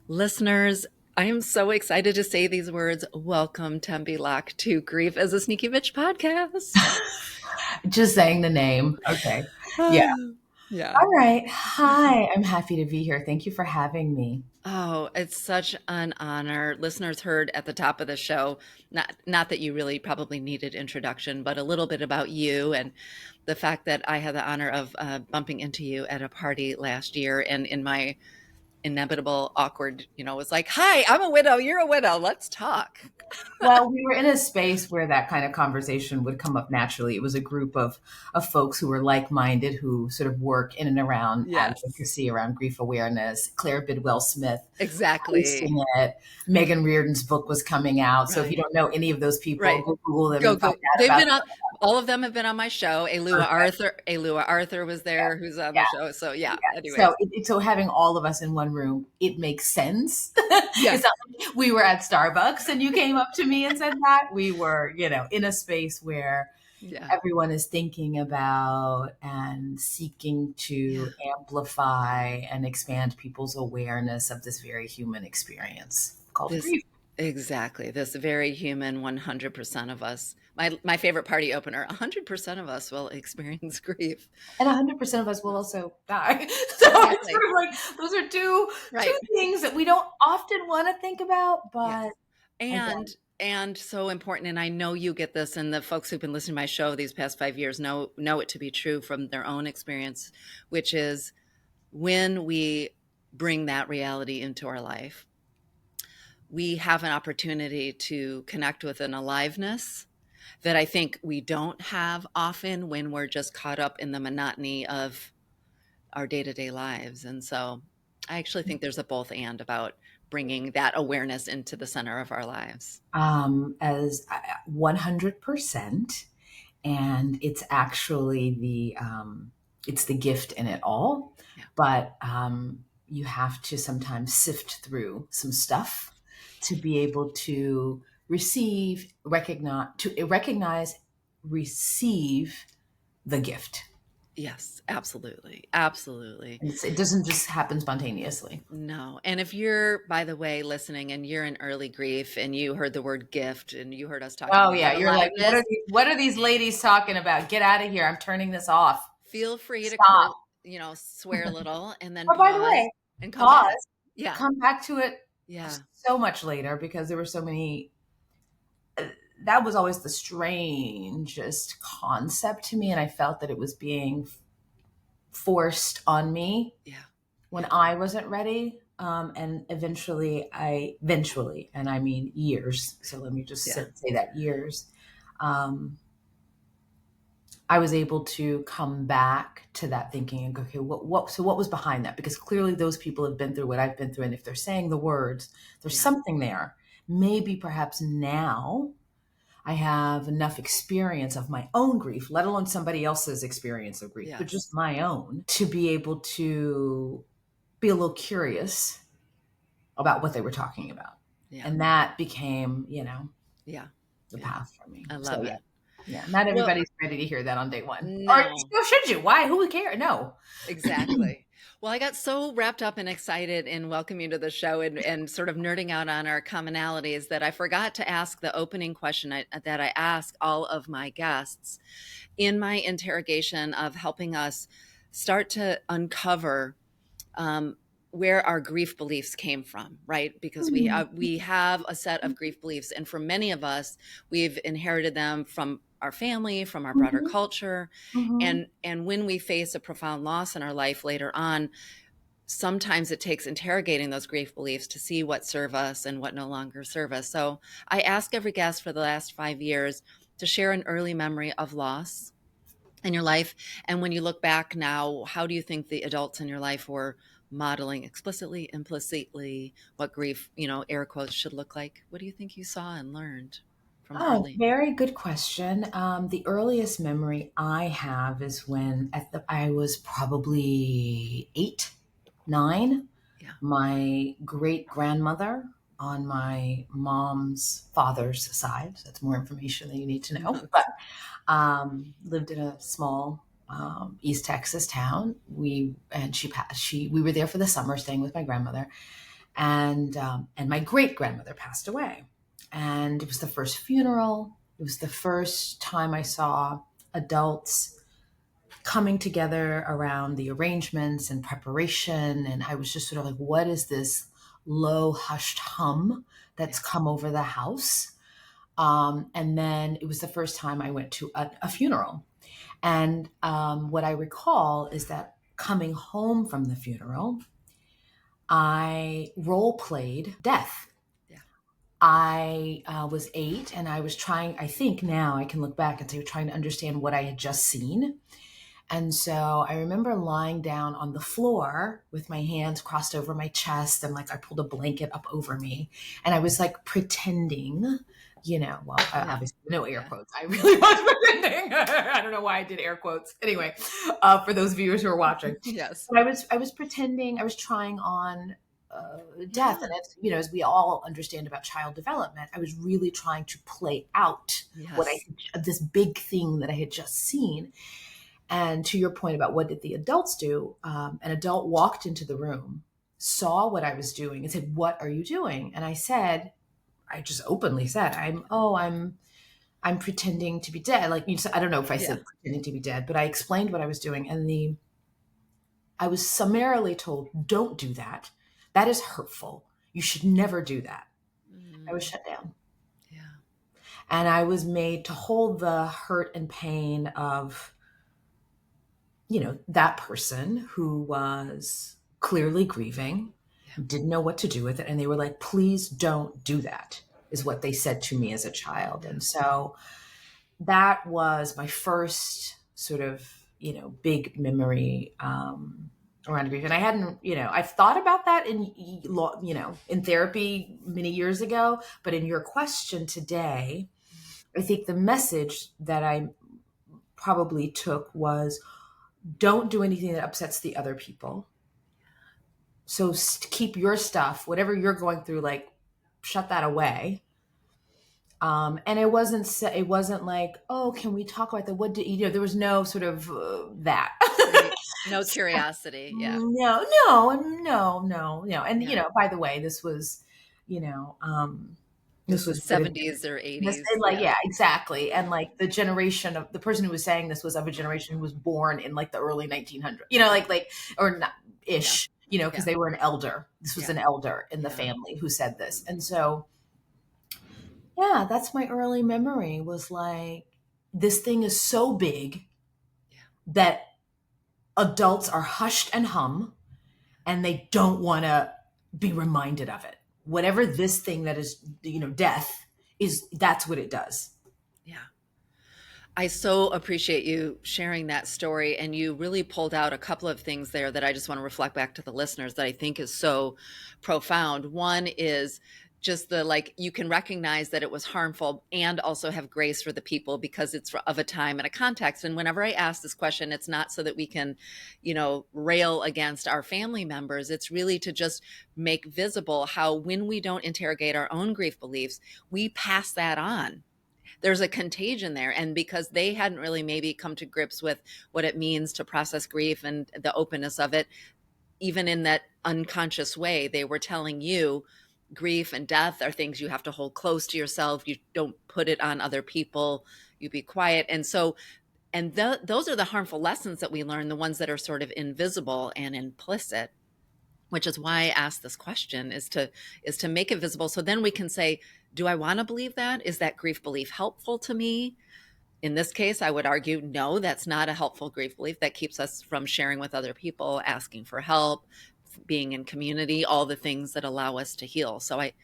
Listeners, I am so excited to say these words. Welcome, Tembi Locke, to Grief as a Sneaky Bitch podcast. Just saying the name. Okay. Yeah. Oh, yeah. All right. Hi. I'm happy to be here. Thank you for having me. Oh, it's such an honor. Listeners heard at the top of the show, not that you really probably needed introduction, but a little bit about you and the fact that I had the honor of bumping into you at a party last year. And in my inevitable awkward, was like, hi, I'm a widow. You're a widow. Let's talk. Well, we were in a space where that kind of conversation would come up naturally. It was a group of folks who were like-minded, who sort of work in and around Yes, advocacy, around grief awareness. Claire Bidwell Smith exactly. hosting it. Megan Reardon's book was coming out. So if you Right. don't know any of those people, Right. go Google them Go, and find go. out They've about been on, all of them have been on my show. them. Alua Arthur was there, who's on Yeah. the show. So yeah, So, anyways. so having all of us in one room, it makes sense. Yeah. It's not like we were at Starbucks and you came up to me and said that. We were, in a space where Yeah. everyone is thinking about and seeking Yeah. to amplify and expand people's awareness of this very human experience called This grief. exactly. This very human 100% of us. My favorite party opener, 100% of us will experience grief. And 100% of us will also die. So it's Exactly. sort of like those are two Right. things that we don't often want to think about, Yes. but And again, and so important, and I know you get this, and the folks who've been listening to my show these past 5 years know it to be true from their own experience, which is when we bring that reality into our life, we have an opportunity to connect with an aliveness that I think we don't have often when we're just caught up in the monotony of our day-to-day lives. And so I actually think there's a both and about bringing that awareness into the center of our lives. as 100%. And it's actually it's the gift in it all. Yeah. But you have to sometimes sift through some stuff to be able to recognize, receive the gift. Yes, absolutely. Absolutely. It doesn't just happen spontaneously. No. And if you're, by the way, listening and you're in early grief and you heard the word gift and you heard us talking Oh about yeah, you're like, aliveness, what are these ladies talking about? Get out of here! I'm turning this off. feel free to Stop. swear a little and then Oh, by the pause way, and come back. pause. Yeah. Come back to it Yeah. so much later because there were so many. That was always the strangest concept to me, and I felt that it was being forced on me Yeah. when I wasn't ready. And eventually, and I mean years. So let me just Yeah. say that years. I was able to come back to that thinking and go, okay, so what was behind that? Because clearly those people have been through what I've been through. And if they're saying the words, there's Yeah. something there. Maybe perhaps now I have enough experience of my own grief, let alone somebody else's experience of grief, but Yes. just my own, to be able to be a little curious about what they were talking about. Yeah. And that became, Yeah. the Yeah. path for me. I So love it. yeah, not Well, everybody's ready to hear that on day one. Or no. should you? Why? Who would care? No. Exactly. Well, I got so wrapped up and excited in welcoming you to the show and sort of nerding out on our commonalities that I forgot to ask the opening question that I ask all of my guests in my interrogation of helping us start to uncover where our grief beliefs came from, right? Because we have a set of grief beliefs, and for many of us, we've inherited them from our family, from our broader Mhm, culture, mhm. and when we face a profound loss in our life later on, sometimes it takes interrogating those grief beliefs to see what serve us and what no longer serve us. So I ask every guest for the last 5 years to share an early memory of loss in your life. And when you look back now, how do you think the adults in your life were modeling explicitly, implicitly what grief, air quotes, should look like? What do you think you saw and learned from Oh, early? very good question. The earliest memory I have is when I was probably 8, 9. Yeah. My great grandmother on my mom's father's side. So that's more information than you need to know. But lived in a small East Texas town. We were there for the summer, staying with my grandmother. and my great grandmother passed away, and it was the first funeral. It was the first time I saw adults coming together around the arrangements and preparation, and I was just sort of like, what is this low hushed hum that's come over the house? And then it was the first time I went to a funeral. And what I recall is that coming home from the funeral, I role played death. Yeah. I was 8, and I was trying, I think now I can look back and say, trying to understand what I had just seen. And so I remember lying down on the floor with my hands crossed over my chest, and like I pulled a blanket up over me, and I was like pretending, obviously no air quotes. I really was pretending. I don't know why I did air quotes. Anyway, for those viewers who are watching, Yes. but I was pretending, I was trying on death, and as we all understand about child development, I was really trying to play out Yes. this big thing that I had just seen. And to your point about what did the adults do, an adult walked into the room, saw what I was doing, and said, "What are you doing?" And I just openly said, I'm pretending to be dead." Like you said, I don't know if I said pretending to be dead, but I explained what I was doing, and I was summarily told, "Don't do that. That is hurtful. You should never do that." I was shut down. Yeah. And I was made to hold the hurt and pain of that person who was clearly grieving, didn't know what to do with it. And they were like, "Please don't do that," is what they said to me as a child. And so that was my first sort of, big memory around grief. And I hadn't, I've thought about that in therapy many years ago, but in your question today, I think the message that I probably took was, don't do anything that upsets the other people. So keep your stuff, whatever you're going through, like shut that away. And it wasn't like, "Oh, can we talk about that? What did there was no sort of that. Right. No curiosity. Yeah. No. And Yeah. by the way, this was, you know, This this was was 70s or this 80s. like, Yeah. yeah, exactly. And like the generation of the person who was saying this was of a generation who was born in like the early 1900s, like or not ish, because Yeah. they were an elder. This was Yeah. an elder in the Yeah. family who said this. And so, yeah, that's my early memory, was like, this thing is so big that adults are hushed and hum, and they don't want to be reminded of it. Whatever this thing that is, death is, that's what it does. Yeah. I so appreciate you sharing that story. And you really pulled out a couple of things there that I just want to reflect back to the listeners that I think is so profound. One is just you can recognize that it was harmful and also have grace for the people because it's of a time and a context. And whenever I ask this question, it's not so that we can, rail against our family members. It's really to just make visible how when we don't interrogate our own grief beliefs, we pass that on. There's a contagion there. And because they hadn't really maybe come to grips with what it means to process grief and the openness of it, even in that unconscious way, they were telling you grief and death are things you have to hold close to yourself. You don't put it on other people. You be quiet. And so, those are the harmful lessons that we learn, the ones that are sort of invisible and implicit, which is why I asked this question, is to make it visible. So then we can say, do I want to believe that? Is that grief belief helpful to me? In this case, I would argue, no, that's not a helpful grief belief. That keeps us from sharing with other people, asking for help, being in community, all the things that allow us to heal. So I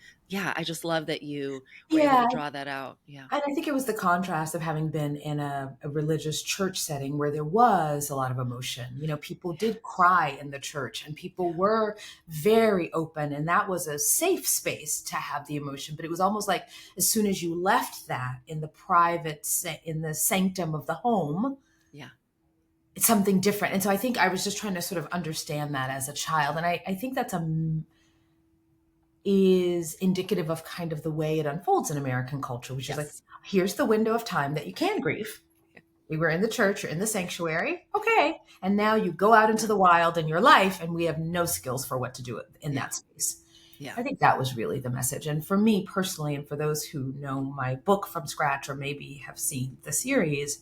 just love that you were able Yeah. to draw that out. Yeah. And I think it was the contrast of having been in a religious church setting where there was a lot of emotion. People did cry in the church, and people were very open, and that was a safe space to have the emotion. But it was almost like as soon as you left that in the sanctum of the home, Yeah. it's something different. And so I think I was just trying to sort of understand that as a child. And I think that's is indicative of kind of the way it unfolds in American culture, which is like, here's the window of time that you can grieve. We were in the church or in the sanctuary. Okay. And now you go out into the wild in your life, and we have no skills for what to do in that space. Yeah. I think that was really the message. And for me personally, and for those who know my book from scratch or maybe have seen the series,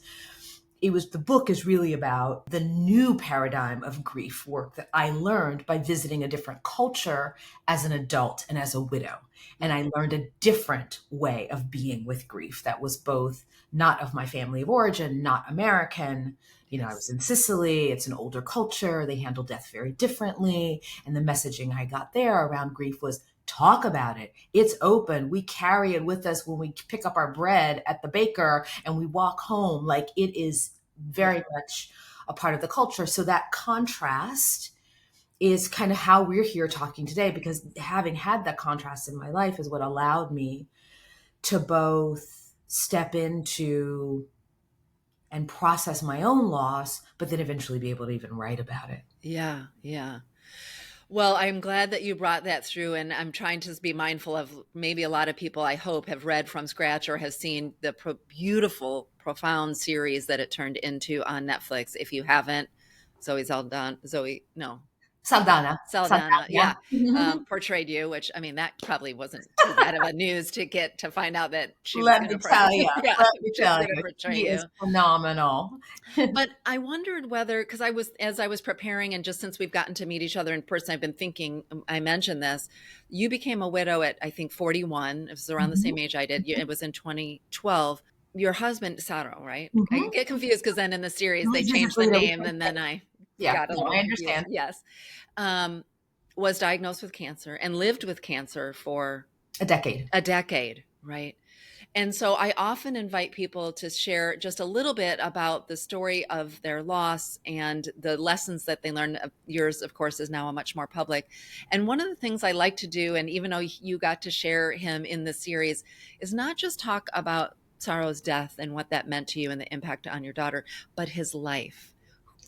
the book is really about the new paradigm of grief work that I learned by visiting a different culture as an adult and as a widow. And I learned a different way of being with grief that was both not of my family of origin, not American. I was Yes. in Sicily. It's an older culture. They handle death very differently. And the messaging I got there around grief was talk about it. It's open. We carry it with us when we pick up our bread at the baker and we walk home. Like, it is Yeah. very much a part of the culture. So that contrast is kind of how we're here talking today, because having had that contrast in my life is what allowed me to both step into and process my own loss, but then eventually be able to even write about it. Yeah. Yeah. Well, I'm glad that you brought that through, and I'm trying to be mindful of maybe a lot of people, I hope, have read from scratch or have seen the beautiful, profound series that it turned into on Netflix. If you haven't, no, Saldana. Saldana, yeah, Saldana. portrayed you, which, I mean, that probably wasn't too bad of a news to get to find out that she was Let going me to, tell you. yeah, Let me she was tell going to you. portray He you. is phenomenal. But I wondered whether, because as I was preparing, and just since we've gotten to meet each other in person, I've been thinking, I mentioned this, you became a widow at, I think, 41. It was around the Mhm. same age I did. It was in 2012. Your husband, Saro, right? I Mhm. get confused because then in the series they Louise is changed the Lita. We name, can't and say. then I Yeah, got a no, little I confused. understand. Yes. Um, was diagnosed with cancer and lived with cancer for A decade. a decade, right? And so I often invite people to share just a little bit about the story of their loss and the lessons that they learned. Yours, of course, is now a much more public. And one of the things I like to do, and even though you got to share him in the series, is not just talk about Saro's death and what that meant to you and the impact on your daughter, but his life.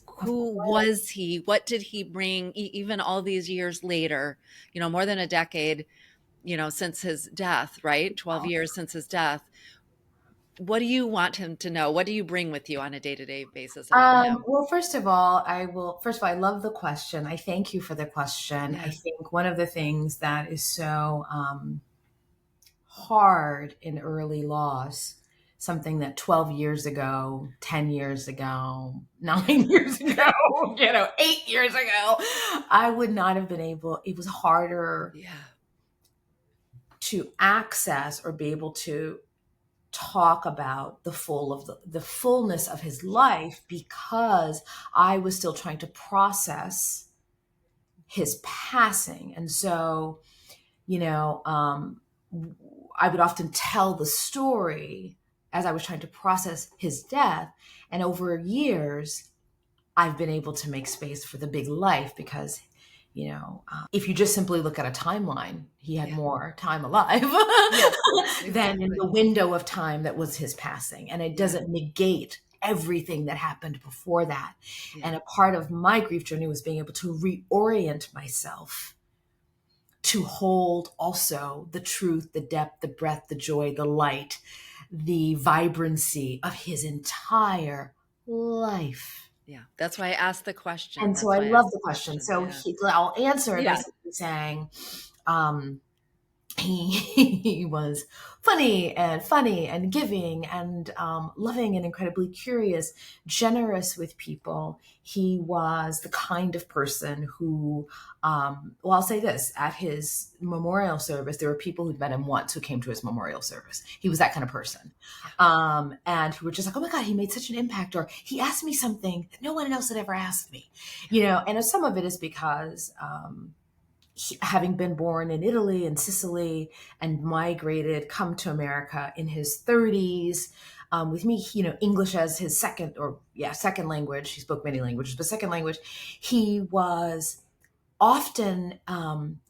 Of Who course. was he? What did he bring, even all these years later, more than a decade, since his death, right? 12 years since his death. What do you want him to know? What do you bring with you on a day-to-day basis about him? Well, first of all, I love the question. I thank you for the question. I Yeah. think one of the things that is so hard in early loss, something that 12 years ago, 10 years ago, 9 years ago, 8 years ago, I would not have been able, it was harder Yeah. to access or be able to talk about the fullness of his life, because I was still trying to process his passing. And so, you know, um, I would often tell the story as I was trying to process his death. And over years, I've been able to make space for the big life, because, if you just simply look at a timeline, he had Yeah. more time alive Yes. than in Exactly. the window of time that was his passing. And it Yeah. doesn't negate everything that happened before that. Yeah. And a part of my grief journey was being able to reorient myself to hold also the truth, the depth, the breadth, the joy, the light, the vibrancy of his entire life. Yeah. That's why I asked the question. And so That's I why I love asked the the question. question. So Yeah. I'll answer it by Yeah. simply saying, um, he was funny and giving and loving and incredibly curious, generous with people. He was the kind of person who, well, I'll say this: at his memorial service, there were people who'd met him once who came to his memorial service. He was that kind of person, Yeah. and who were just like, "Oh my God, he made such an impact," or "He asked me something that no one else had ever asked me," And some of it is because. Having been born in Italy and Sicily and migrated, come to America in his 30s, with me, English as his second language. He spoke many languages, but second language. He was often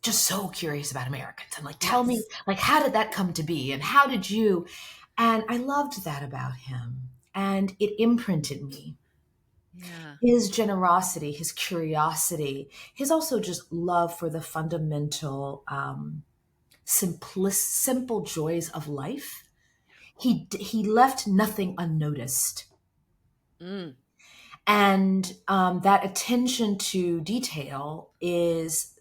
just so curious about Americans and like, tell me, Yes. like, how did that come to be, and how did you? And I loved that about him, and it imprinted me. Yeah. His generosity, his curiosity, his also just love for the fundamental, simple joys of life. He left nothing unnoticed, Mm. and that attention to detail is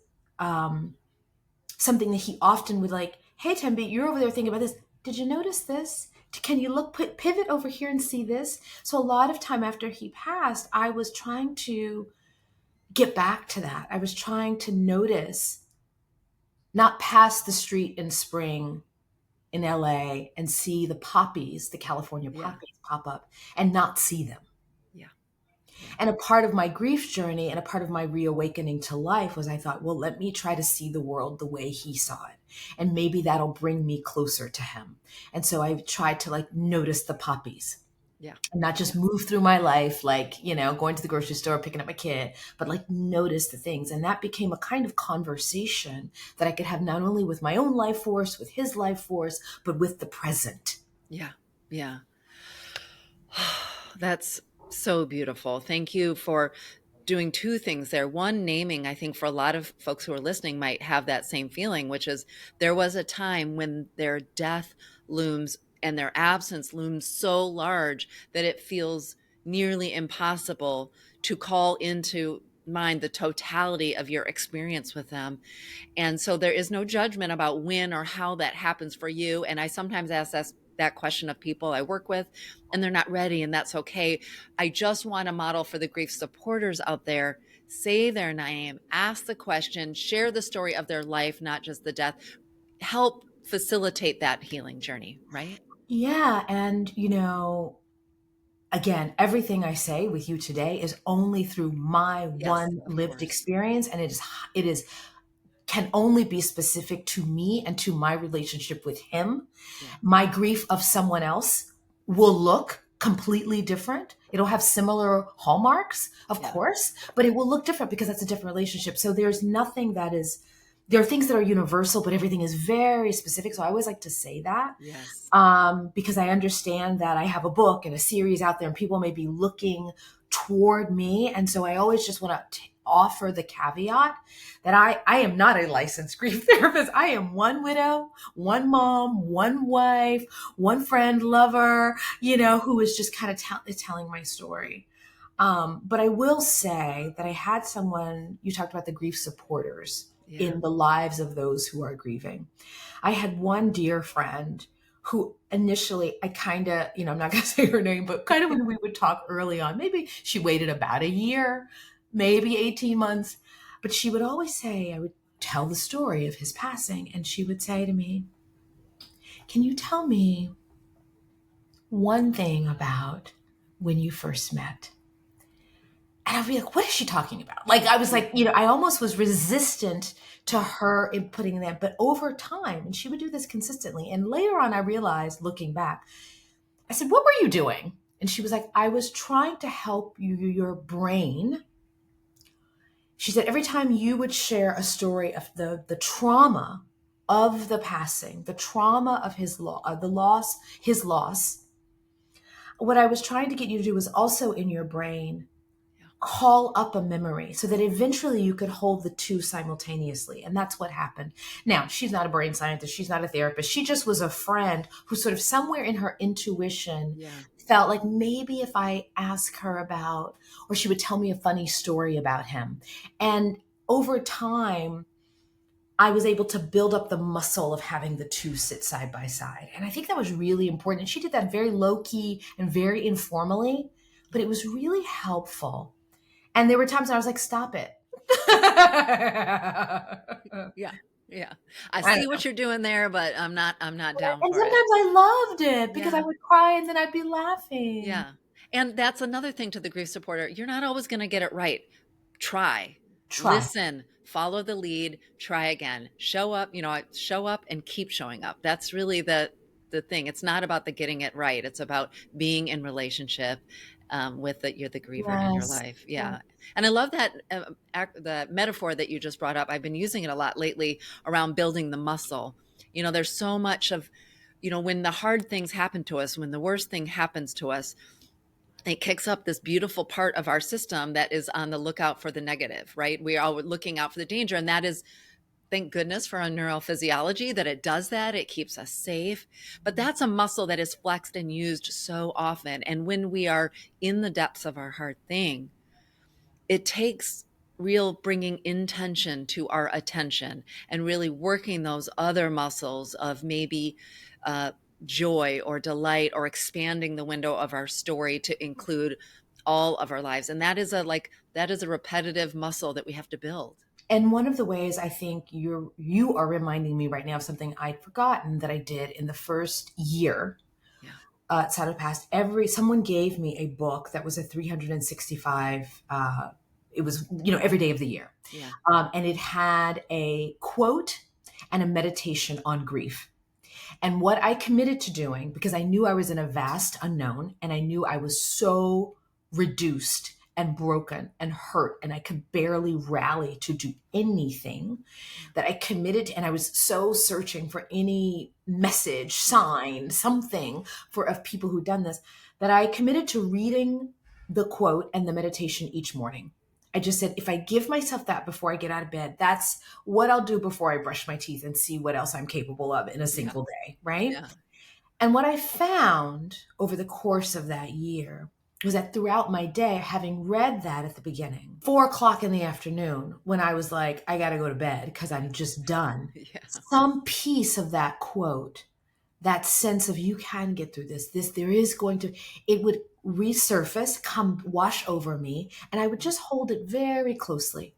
something that he often would like, hey, Tembi, you're over there thinking about this. Did you notice this? Can you pivot over here and see this? So a lot of time after he passed, I was trying to get back to that. I was trying to notice, not pass the street in spring in LA and see the poppies, the California Yeah. poppies pop up and not see them. Yeah. Yeah. And a part of my grief journey and a part of my reawakening to life was I thought, well, let me try to see the world the way he saw it. And maybe that'll bring me closer to him. And so I tried to like notice the poppies Yeah. and not just move through my life, like, going to the grocery store, picking up my kid, but like notice the things. And that became a kind of conversation that I could have not only with my own life force, with his life force, but with the present. Yeah. Yeah. That's so beautiful. Thank you for doing two things there. One, naming, I think for a lot of folks who are listening might have that same feeling, which is there was a time when their death looms and their absence looms so large that it feels nearly impossible to call into mind the totality of your experience with them. And so there is no judgment about when or how that happens for you. And I sometimes ask that question of people I work with, and they're not ready, and that's okay. I just want to model for the grief supporters out there: say their name, ask the question, share the story of their life, not just the death. Help facilitate that healing journey, right? Yeah. And, again, everything I say with you today is only through my Yes, one of lived course. experience. And it is can only be specific to me and to my relationship with him. Yeah. My grief of someone else will look completely different. It'll have similar hallmarks, of Yeah. course, but it will look different because that's a different relationship. So there's nothing there are things that are universal, but everything is very specific. So I always like to say that, Yes. because I understand that I have a book and a series out there and people may be looking toward me. And so I always just want to offer the caveat that I am not a licensed grief therapist. I am one widow, one mom, one wife, one friend, lover, who is just kind of telling my story. But I will say that I had someone, you talked about the grief supporters Yeah. in the lives of those who are grieving. I had one dear friend who initially I kind of, I'm not going to say her name, but kind of when we would talk early on, maybe she waited about a year, maybe 18 months, but she would always say, I would tell the story of his passing, and she would say to me, can you tell me one thing about when you first met? And I'd be like, what is she talking about? Like, I was like, I almost was resistant to her in putting that. But over time, and she would do this consistently. And later on, I realized, looking back, I said, what were you doing? And she was like, I was trying to help your brain. She said, every time you would share a story of the trauma of the passing, the trauma of his loss, what I was trying to get you to do was also in your brain Yeah. call up a memory so that eventually you could hold the two simultaneously. And that's what happened. Now, she's not a brain scientist. She's not a therapist. She just was a friend who sort of somewhere in her intuition Yeah. felt like maybe if I ask her about, or she would tell me a funny story about him. And over time, I was able to build up the muscle of having the two sit side by side. And I think that was really important. And she did that very low key and very informally, but it was really helpful. And there were times when I was like, stop it. I Yeah. Yeah. I don't see know. what you're doing there, but I'm not down And for it. sometimes I loved it because I Yeah. would cry and then I'd be laughing. Yeah. And that's another thing to the grief supporter. You're not always going to get it right. Try, Try. listen, follow the lead, try again, show up, show up and keep showing up. That's really the thing. It's not about the getting it right. It's about being in relationship with you're the griever in your Yes. life. Yeah. Yeah. And I love that the metaphor that you just brought up. I've been using it a lot lately around building the muscle. There's so much of, when the hard things happen to us, when the worst thing happens to us, it kicks up this beautiful part of our system that is on the lookout for the negative, right? We are looking out for the danger. And that is, thank goodness for our neurophysiology that it does that. It keeps us safe. But that's a muscle that is flexed and used so often. And when we are in the depths of our hard thing, it takes real bringing intention to our attention and really working those other muscles of maybe uh, joy or delight, or expanding the window of our story to include all of our lives. And that is a repetitive muscle that we have to build. And one of the ways I think you are reminding me right now of something I'd forgotten that I did in the first year Yeah. outside of past. Someone gave me a book that was a 365. It was every day of the year, Yeah. and it had a quote and a meditation on grief. And what I committed to doing, because I knew I was in a vast unknown and I knew I was so reduced and broken and hurt and I could barely rally to do anything, that I committed to, and I was so searching for any message, sign, something of people who'd done this, that I committed to reading the quote and the meditation each morning. I just said, if I give myself that before I get out of bed, that's what I'll do before I brush my teeth and see what else I'm capable of in a Yeah. single day, right? Yeah. And what I found over the course of that year was that throughout my day, having read that at the beginning, 4 o'clock in the afternoon, when I was like, I got to go to bed because I'm just done, Yeah. some piece of that quote, that sense of you can get through this, there is going to, it would resurface, come wash over me, and I would just hold it very closely.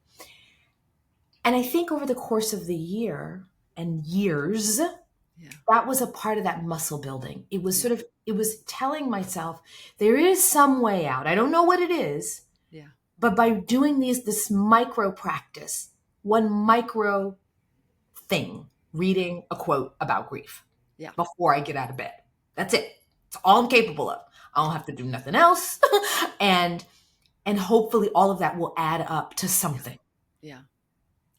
And I think over the course of the year and years, Yeah. that was a part of that muscle building. It was Yeah. it was telling myself there is some way out. I don't know what it is, Yeah. but by doing this micro practice, one micro thing, reading a quote about grief Yeah. before I get out of bed. That's it. It's all I'm capable of. I don't have to do nothing else. and hopefully all of that will add up to something. Yeah.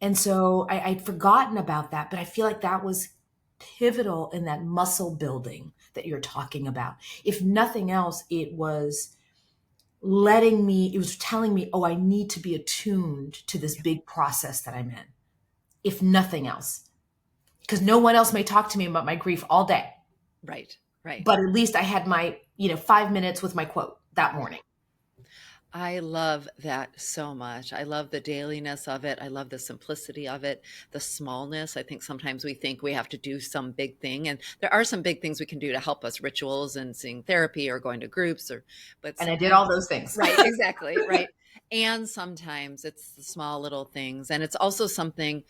And so I'd forgotten about that, but I feel like that was pivotal in that muscle building that you're talking about. If nothing else, it was telling me, oh, I need to be attuned to this big process that I'm in. If nothing else, because no one else may talk to me about my grief all day. Right. Right. But at least I had my, 5 minutes with my quote that morning. I love that so much. I love the dailiness of it. I love the simplicity of it, the smallness. I think sometimes we think we have to do some big thing, and there are some big things we can do to help us, rituals and seeing therapy or going to groups, but And I did sometimes, all those things. right, exactly, right. And sometimes it's the small little things. And it's also something,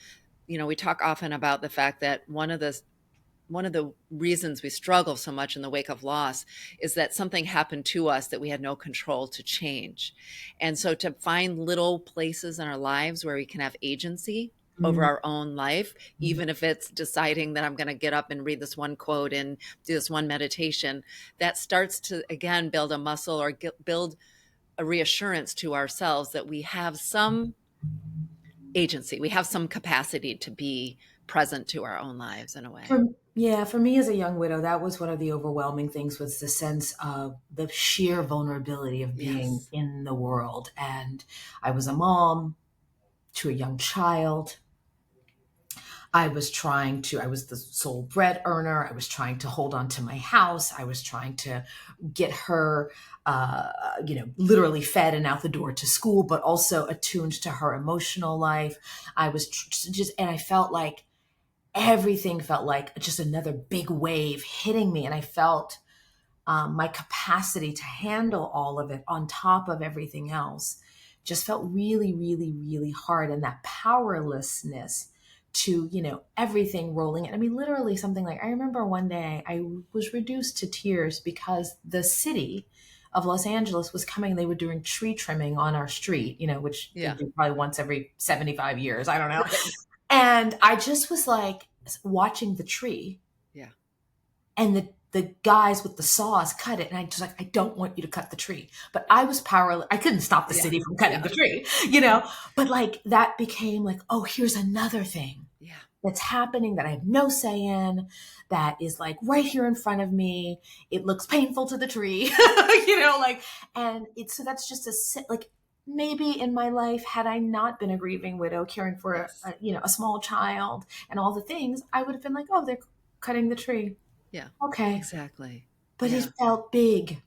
we talk often about the fact that one of the reasons we struggle so much in the wake of loss is that something happened to us that we had no control to change. And so to find little places in our lives where we can have agency over Mhm. our own life, even if it's deciding that I'm going to get up and read this one quote and do this one meditation, that starts to, again, build a muscle or build a reassurance to ourselves that we have some agency, we have some capacity to be present to our own lives in a way. For me as a young widow, that was one of the overwhelming things, was the sense of the sheer vulnerability of being Yes. in the world. And I was a mom to a young child. I was the sole bread earner. I was trying to hold on to my house. I was trying to get her, literally fed and out the door to school, but also attuned to her emotional life. I was and I felt like everything felt like just another big wave hitting me. And I felt my capacity to handle all of it on top of everything else just felt really, really, really hard. And that powerlessness to, everything rolling. I mean, literally something like, I remember one day I was reduced to tears because the city of Los Angeles was coming. They were doing tree trimming on our street, which they Yeah. do probably once every 75 years. I don't know. Right. And I just was like watching the tree, Yeah. and the guys with the saws cut it. And I just like, I don't want you to cut the tree. But I was powerless. I couldn't stop the Yeah. city from cutting Yeah. the tree, But like that became like, oh, here's another thing Yeah. that's happening that I have no say in, that is like right here in front of me. It looks painful to the tree, and it's, so that's just like, maybe in my life, had I not been a grieving widow caring for Yes. a small child and all the things, I would have been like, oh, they're cutting the tree. Yeah. Okay. Exactly. But Yeah. it felt big.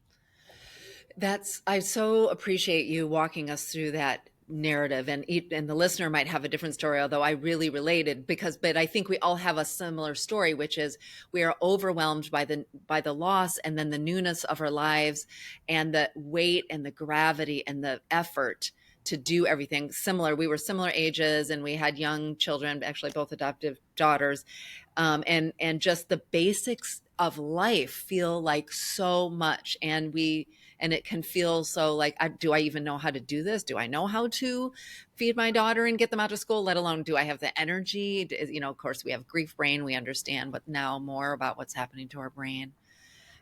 I so appreciate you walking us through that narrative, and the listener might have a different story, although I really related but I think we all have a similar story, which is we are overwhelmed by the loss, and then the newness of our lives, and the weight and the gravity and the effort to do everything similar. We were similar ages, and we had young children, actually both adoptive daughters, and just the basics of life feel like so much, and it can feel so like, do I even know how to do this? Do I know how to feed my daughter and get them out of school, let alone do I have the energy? Of course, we have grief brain. We understand but now more about what's happening to our brain.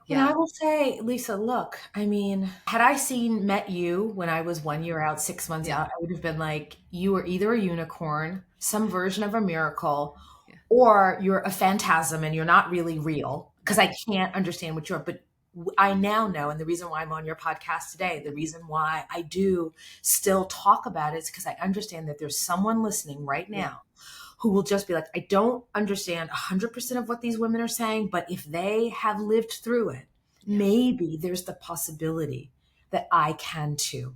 And I Yeah. will say, Lisa, look, I mean, had I met you when I was 1 year out, 6 months Yeah. out, I would have been like, you are either a unicorn, some version of a miracle, Yeah. or you're a phantasm and you're not really real, because I can't understand what you are. But I now know, and the reason why I'm on your podcast today, the reason why I do still talk about it is because I understand that there's someone listening right Yeah. now who will just be like, I don't understand 100% of what these women are saying, but if they have lived through it, Yeah. maybe there's the possibility that I can too.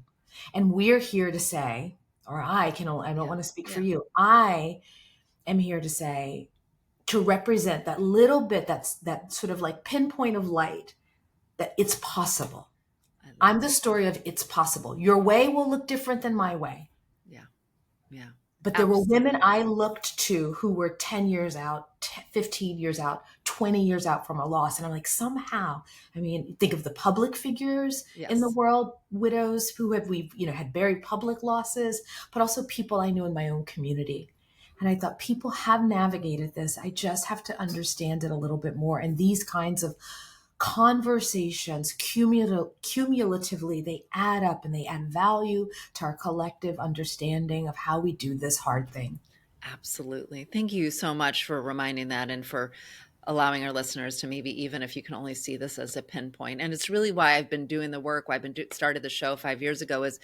And we're here to say, or I don't Yeah. want to speak for Yeah. you. I am here to say, to represent that little bit, that sort of like pinpoint of light, that it's possible. I'm the story of it's possible. Your way will look different than my way. Yeah. Yeah. But there were women Absolutely. I looked to who were 10 years out, 15 years out, 20 years out from a loss. And I'm like, somehow, I mean, think of the public figures in the Yes. world, widows who we've had very public losses, but also people I knew in my own community. And I thought, people have navigated this. I just have to understand it a little bit more. And these kinds of conversations, cumulatively, they add up and they add value to our collective understanding of how we do this hard thing. Absolutely. Thank you so much for reminding that, and for allowing our listeners to, maybe even if you can only see this as a pinpoint. And it's really why I've been doing the work, why I've started the show 5 years ago, is,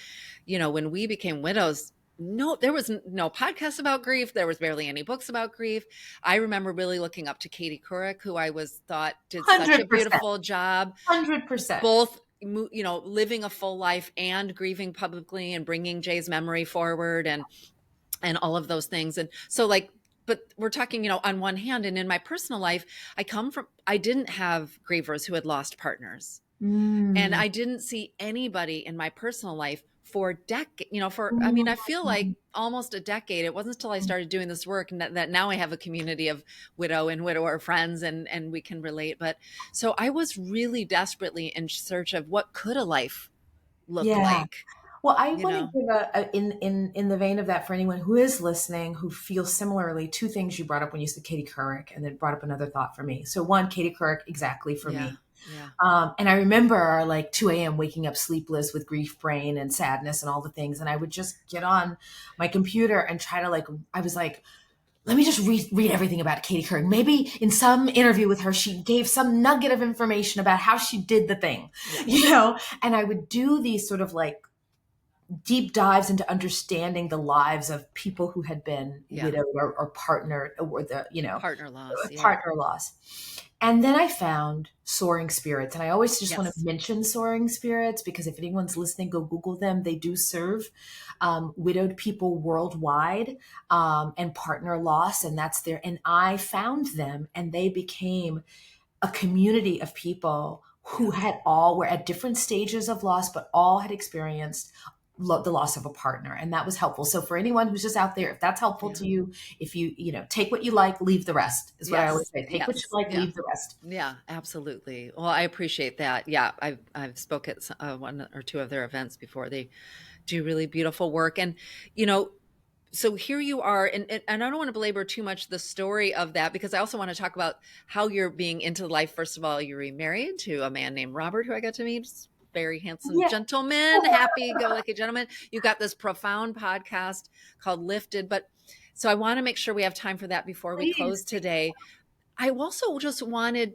when we became widows, no, there was no podcast about grief. There was barely any books about grief. I remember really looking up to Katie Couric, who I thought did such a 100%. beautiful job, 100%. both living a full life and grieving publicly and bringing Jay's memory forward, and all of those things. And so, like, but we're talking, on one hand, and in my personal life, I didn't have grievers who had lost partners. And Mm. I didn't see anybody in my personal life for decade, I mean, I feel like Mm. almost a decade. It wasn't until I started doing this work, and that now I have a community of widow and widower friends, and we can relate. But so I was really desperately in search of what could a life look Yeah. like, Well, I you want to know? give in the vein of that, for anyone who is listening who feels similarly, two things you brought up when you said Katie Couric, and then brought up another thought for me. So one, Katie Couric, exactly for Yeah. me. Yeah. And I remember like 2 a.m. waking up sleepless with grief brain and sadness and all the things. And I would just get on my computer and try to I was like, let me just read everything about Katie Couric. Maybe in some interview with her, she gave some nugget of information about how she did the thing, and I would do these sort of like deep dives into understanding the lives of people who had been Yeah. widowed or partnered, or Partner loss. Yeah. partner loss. And then I found Soaring Spirits. And I always just want to Yes. mention Soaring Spirits because if anyone's listening, go Google them. They do serve widowed people worldwide, and partner loss. And that's there. And I found them, and they became a community of people who were at different stages of loss, but all had experienced the loss of a partner, and that was helpful. So for anyone who's just out there, if that's helpful Yeah. to you, if you take what you like, leave the rest, is what I always Yes. say. Take what you Yes. like, Yeah. leave the rest. Yeah, absolutely. Well, I appreciate that. Yeah, I've spoke at one or two of their events before. They do really beautiful work, and so here you are, and I don't want to belabor too much the story of that, because I also want to talk about how you're being into life. First of all, you're remarried to a man named Robert, who I got to meet. Very handsome Yeah. gentleman, happy-go-lucky gentleman. You got this profound podcast called Lifted, but so I want to make sure we have time for that before we close Please. today. I also just wanted,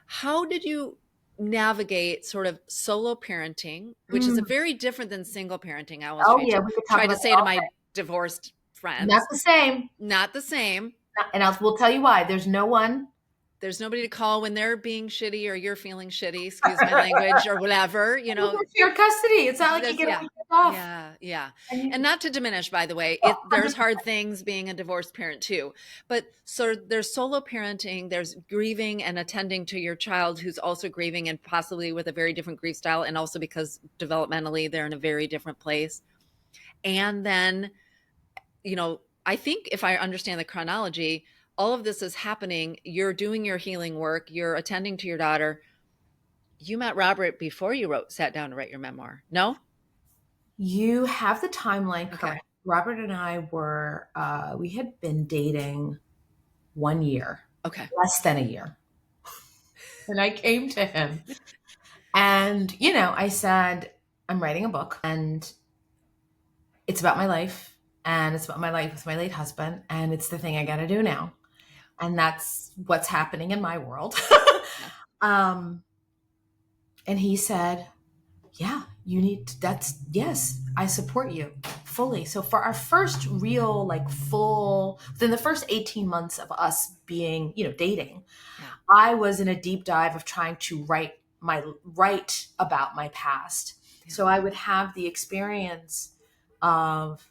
how did you navigate sort of solo parenting, which is a Mm. very different than single parenting? I always Oh yeah, we could talk try to about say that to all my day. divorced Not friends, the same. not the same. And we'll tell you why. There's no one There's nobody to call when they're being shitty or you're feeling shitty, excuse my language, or whatever, Your custody. It's not like you get a yeah. weekend off. Yeah, yeah. And And you, not to diminish, by the way, oh, there's 100%. hard things being a divorced parent too. But so there's solo parenting, there's grieving and attending to your child who's also grieving and possibly with a very different grief style, and also because developmentally they're in a very different place. And then, I think if I understand the chronology, all of this is happening. You're doing your healing work, you're attending to your daughter. You met Robert before you sat down to write your memoir. No? You have the timeline Okay. correct. Robert and I we had been dating 1 year, Okay. less than a year. And I came to him and, I said, I'm writing a book and it's about my life and it's about my life with my late husband. And it's the thing I got to do now. Yeah. And that's what's happening in my world. Yeah. And he said, yeah, yes, I support you fully. So for our first real, within the first 18 months of us being, dating, Yeah. I was in a deep dive of trying to write about my past. Yeah. So I would have the experience of,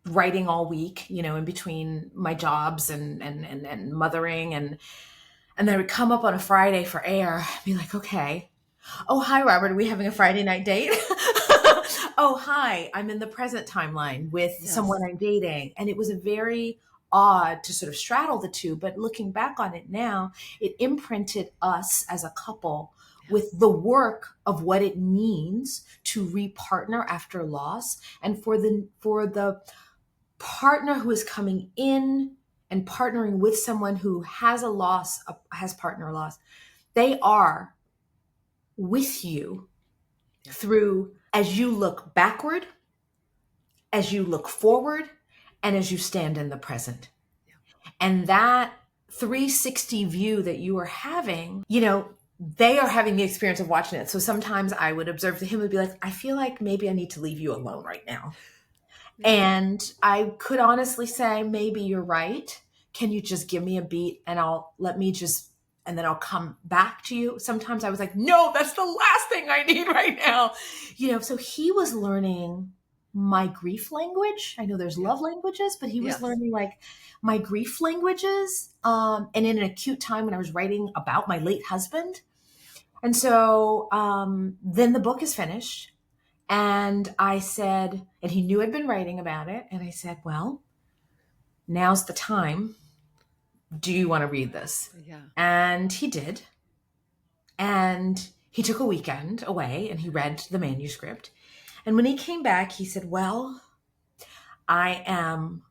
writing all week, in between my jobs and mothering. And then I would come up on a Friday for air, be like, okay. Oh, hi, Robert. Are we having a Friday night date? Oh, hi. I'm in the present timeline with someone I'm dating. And it was a very odd to sort of straddle the two. But looking back on it now, it imprinted us as a couple with the work of what it means to repartner after loss. And for the partner who is coming in and partnering with someone who has a loss, has partner loss, they are with you through as you look backward, as you look forward, and as you stand in the present. And that 360 view that you are having, they are having the experience of watching it. So sometimes I would observe him and be like, I feel like maybe I need to leave you alone right now. Yeah. And I could honestly say, maybe you're right. Can you just give me a beat and and then I'll come back to you. Sometimes I was like, no, that's the last thing I need right now. So he was learning my grief language. I know there's love languages, but he was learning my grief languages. And in an acute time when I was writing about my late husband. And so then the book is finished. And I said, and he knew I'd been writing about it. And I said, well, now's the time. Do you want to read this? Yeah. And he did. And he took a weekend away and he read the manuscript. And when he came back, he said, well, I am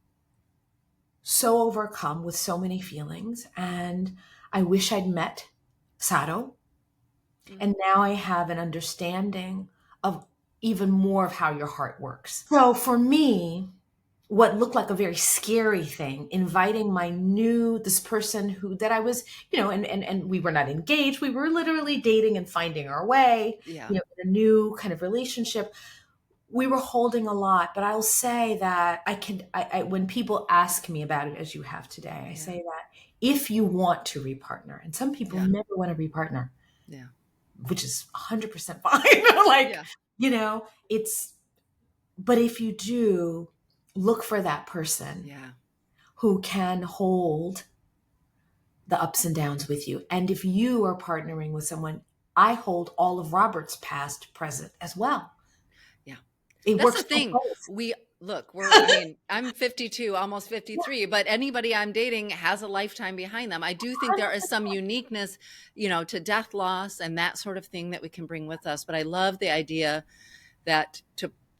so overcome with so many feelings. And I wish I'd met Sado. Mm-hmm. And now I have an understanding of even more of how your heart works. So for me, what looked like a very scary thing, inviting this person that I was, and we were not engaged. We were literally dating and finding our way, in a new kind of relationship. We were holding a lot, but I'll say that I when people ask me about it, as you have today, I say that if you want to repartner, and some people never want to repartner, which is 100% fine. But if you do, look for that person who can hold the ups and downs with you. And if you are partnering with someone, I hold all of Robert's past, present as well. Yeah. That's works the thing. I'm 52, almost 53, but anybody I'm dating has a lifetime behind them. I do think there is some uniqueness, to death loss and that sort of thing that we can bring with us. But I love the idea that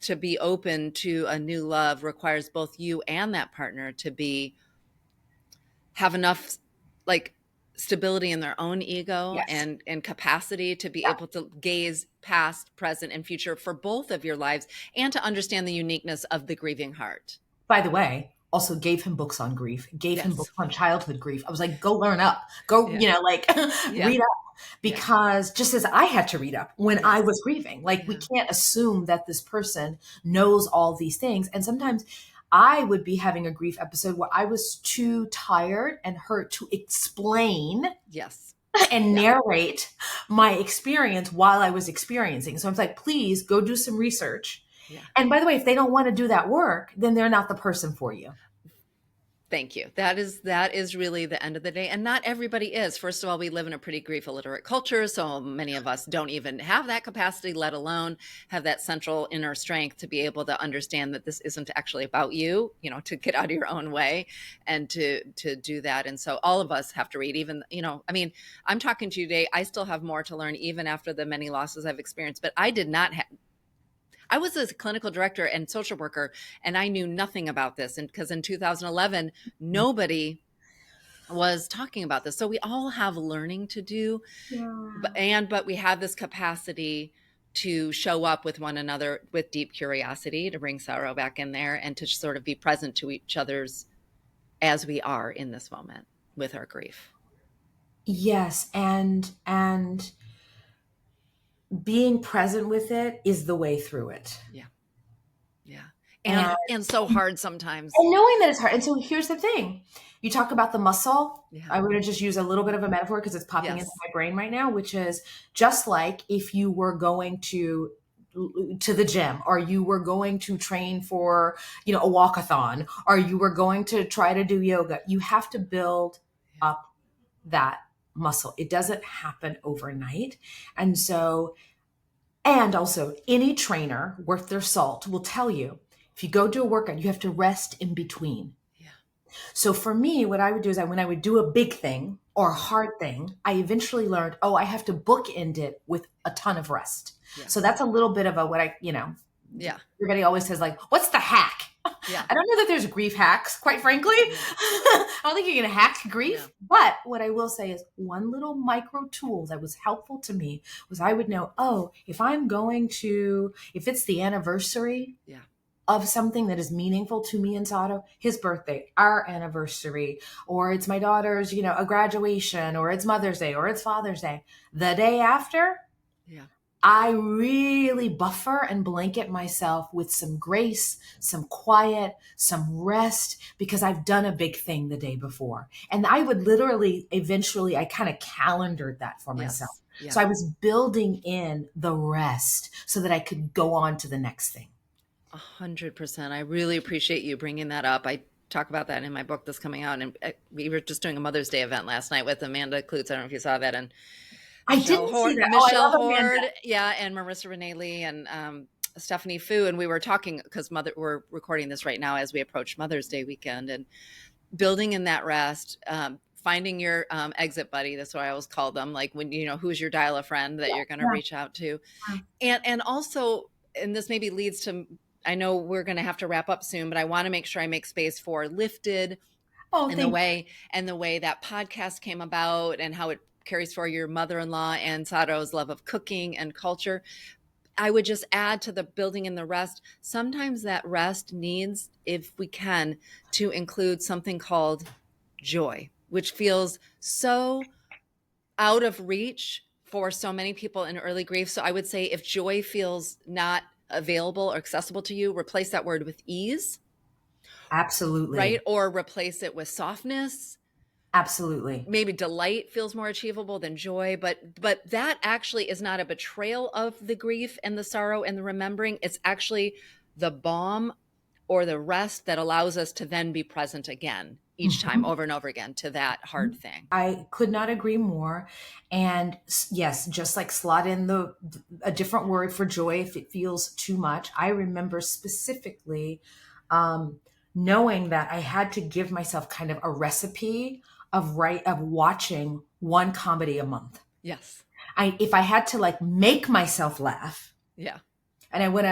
to be open to a new love requires both you and that partner to have enough stability in their own ego and capacity to be able to gaze past, present, and future for both of your lives and to understand the uniqueness of the grieving heart. By the way, also gave him books on grief, gave him books on childhood grief. I was like, go learn up, go, read up. Because just as I had to read up when I was grieving, we can't assume that this person knows all these things. And sometimes I would be having a grief episode where I was too tired and hurt to explain Yes. and Yeah. narrate my experience while I was experiencing. So I was like, please go do some research. Yeah. And by the way, if they don't want to do that work, then they're not the person for you. Thank you. That is really the end of the day. And not everybody is. First of all, we live in a pretty grief illiterate culture. So many of us don't even have that capacity, let alone have that central inner strength to be able to understand that this isn't actually about you, to get out of your own way and to do that. And so all of us have to read, even, I'm talking to you today. I still have more to learn even after the many losses I've experienced, but I did not have, I was a clinical director and social worker, and I knew nothing about this. And because in 2011, nobody was talking about this. So we all have learning to do, but we have this capacity to show up with one another with deep curiosity, to bring sorrow back in there and to sort of be present to each other's as we are in this moment with our grief. Yes. And being present with it is the way through it. Yeah. Yeah. And so hard sometimes. And knowing that it's hard. And so here's the thing. You talk about the muscle. Yeah. I'm going to just use a little bit of a metaphor because it's popping into my brain right now, which is just like if you were going to the gym, or you were going to train for, a walkathon, or you were going to try to do yoga, you have to build up that muscle. It doesn't happen overnight. And so, and also any trainer worth their salt will tell you, if you go do a workout, you have to rest in between. Yeah. So for me, what I would do is when I would do a big thing or a hard thing, I eventually learned, I have to bookend it with a ton of rest. Yes. So that's a little bit of yeah. Everybody always says like, what's the hack? Yeah. I don't know that there's grief hacks, quite frankly. Yeah. I don't think you're going to hack grief. Yeah. But what I will say is one little micro tool that was helpful to me was I would know, if it's the anniversary of something that is meaningful to me and Sato, his birthday, our anniversary, or it's my daughter's, a graduation, or it's Mother's Day, or it's Father's Day, the day after, I really buffer and blanket myself with some grace, some quiet, some rest, because I've done a big thing the day before. And I would literally, eventually, I kind of calendared that for myself. Yeah. So I was building in the rest so that I could go on to the next thing. 100%. I really appreciate you bringing that up. I talk about that in my book that's coming out. And we were just doing a Mother's Day event last night with Amanda Klutz. I don't know if you saw that. And I didn't see that. Michelle Horde, and Marissa Renee Lee and Stephanie Fu. And we were talking because we're recording this right now as we approach Mother's Day weekend, and building in that rest, finding your exit buddy. That's what I always call them. Like when, who's your dial a friend that you're going to reach out to. And also, and this maybe leads to, I know we're going to have to wrap up soon, but I want to make sure I make space for Lifted and the way that podcast came about and how it carries for your mother-in-law and Sato's love of cooking and culture. I would just add to the building in the rest. Sometimes that rest needs, if we can, to include something called joy, which feels so out of reach for so many people in early grief. So I would say if joy feels not available or accessible to you, replace that word with ease. Absolutely. Right? Or replace it with softness. Absolutely. Maybe delight feels more achievable than joy, but that actually is not a betrayal of the grief and the sorrow and the remembering. It's actually the balm or the rest that allows us to then be present again each time, over and over again, to that hard thing. I could not agree more. And yes, just like slot in a different word for joy if it feels too much. I remember specifically knowing that I had to give myself kind of a recipe of watching one comedy a month. Yes. If I had to make myself laugh. Yeah. And I want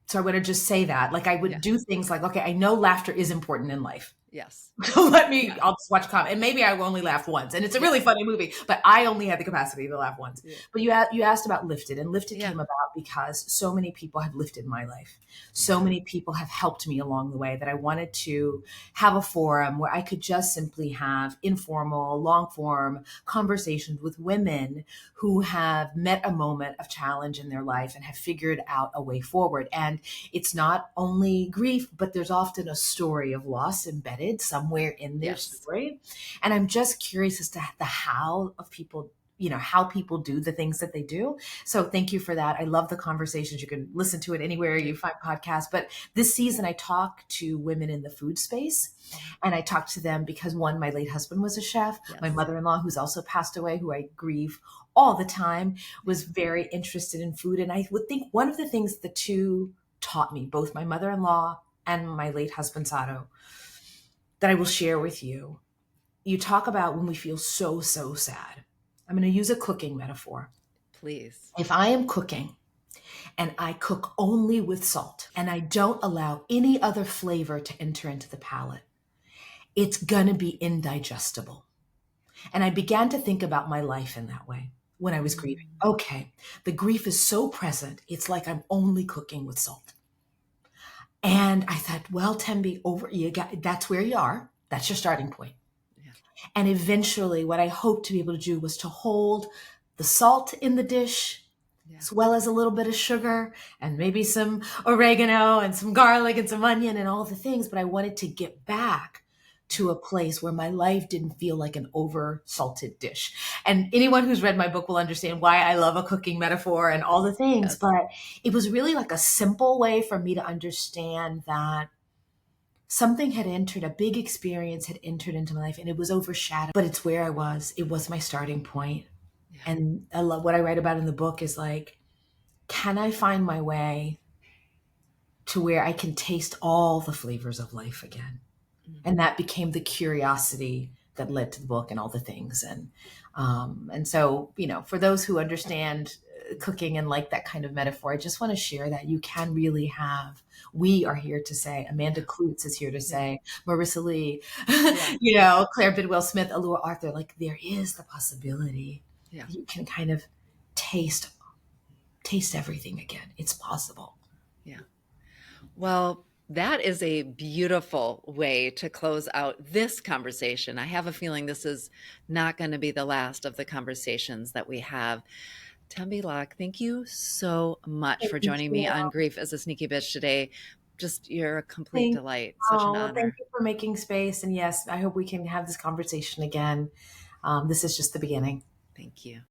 to just say that, I would do things like, okay, I know laughter is important in life. Yes. Yeah. I'll just watch a comedy. And maybe I only laugh once. And it's a really Yes. funny movie, but I only had the capacity to laugh once. Yeah. But you asked about Lifted, and Lifted Yeah. came about because so many people have lifted my life. So Yeah. many people have helped me along the way that I wanted to have a forum where I could just simply have informal, long form conversations with women who have met a moment of challenge in their life and have figured out a way forward. And it's not only grief, but there's often a story of loss embedded somewhere in their Yes. story. And I'm just curious as to the how of people, how people do the things that they do. So thank you for that. I love the conversations. You can listen to it anywhere you find podcasts. But this season, I talk to women in the food space. And I talk to them because one, my late husband was a chef. Yes. My mother-in-law, who's also passed away, who I grieve all the time, was very interested in food. And I would think one of the things the two taught me, both my mother-in-law and my late husband, Sato, that I will share with you. You talk about when we feel so, so sad. I'm going to use a cooking metaphor. Please. If I am cooking and I cook only with salt and I don't allow any other flavor to enter into the palate, it's going to be indigestible. And I began to think about my life in that way when I was grieving. Okay, the grief is so present, it's like I'm only cooking with salt. And I thought, well, Tembi, that's where you are. That's your starting point. Yeah. And eventually, what I hoped to be able to do was to hold the salt in the dish, as well as a little bit of sugar and maybe some oregano and some garlic and some onion and all the things. But I wanted to get back to a place where my life didn't feel like an over salted dish. And anyone who's read my book will understand why I love a cooking metaphor and all the things. Yes. But it was really like a simple way for me to understand that something had entered, a big experience had entered into my life, and it was overshadowed, but it's where I was. It was my starting point. Yeah. And I love what I write about in the book is like, can I find my way to where I can taste all the flavors of life again? Mm-hmm. And that became the curiosity that led to the book and all the things. And so, for those who understand cooking and like that kind of metaphor, I just want to share that you can really have, we are here to say, Amanda Klutz is here to say, Marissa Lee, Claire Bidwell Smith, Allure Arthur, like there is the possibility that you can kind of taste everything again. It's possible. Yeah. Well, that is a beautiful way to close out this conversation. I have a feeling this is not going to be the last of the conversations that we have. Tembi Locke, thank you so much for joining me on Grief as a Sneaky Bitch today. Just, you're a complete delight. Such an honor. Thank you for making space. And yes, I hope we can have this conversation again. This is just the beginning. Thank you.